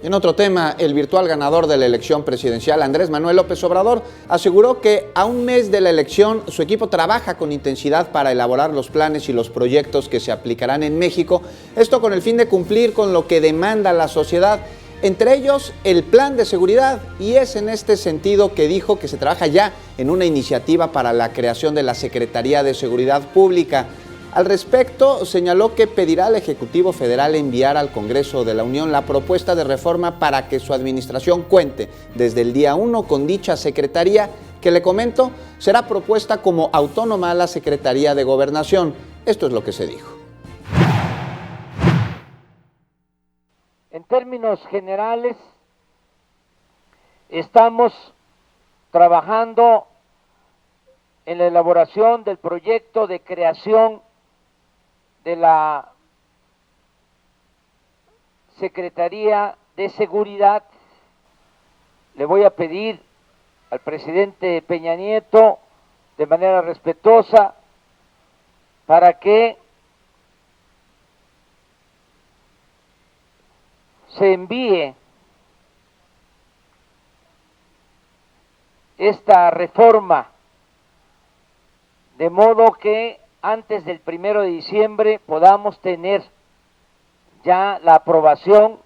En otro tema, el virtual ganador de la elección presidencial, Andrés Manuel López Obrador, aseguró que a un mes de la elección su equipo trabaja con intensidad para elaborar los planes y los proyectos que se aplicarán en México, esto con el fin de cumplir con lo que demanda la sociedad, entre ellos el plan de seguridad, y es en este sentido que dijo que se trabaja ya en una iniciativa para la creación de la Secretaría de Seguridad Pública. Al respecto, señaló que pedirá al Ejecutivo Federal enviar al Congreso de la Unión la propuesta de reforma para que su administración cuente desde el día 1 con dicha secretaría, que le comento, será propuesta como autónoma a la Secretaría de Gobernación. Esto es lo que se dijo. En términos generales, estamos trabajando en la elaboración del proyecto de creación de la Secretaría de Seguridad. Le voy a pedir al presidente Peña Nieto, de manera respetuosa, para que se envíe esta reforma de modo que antes del 1 de diciembre podamos tener ya la aprobación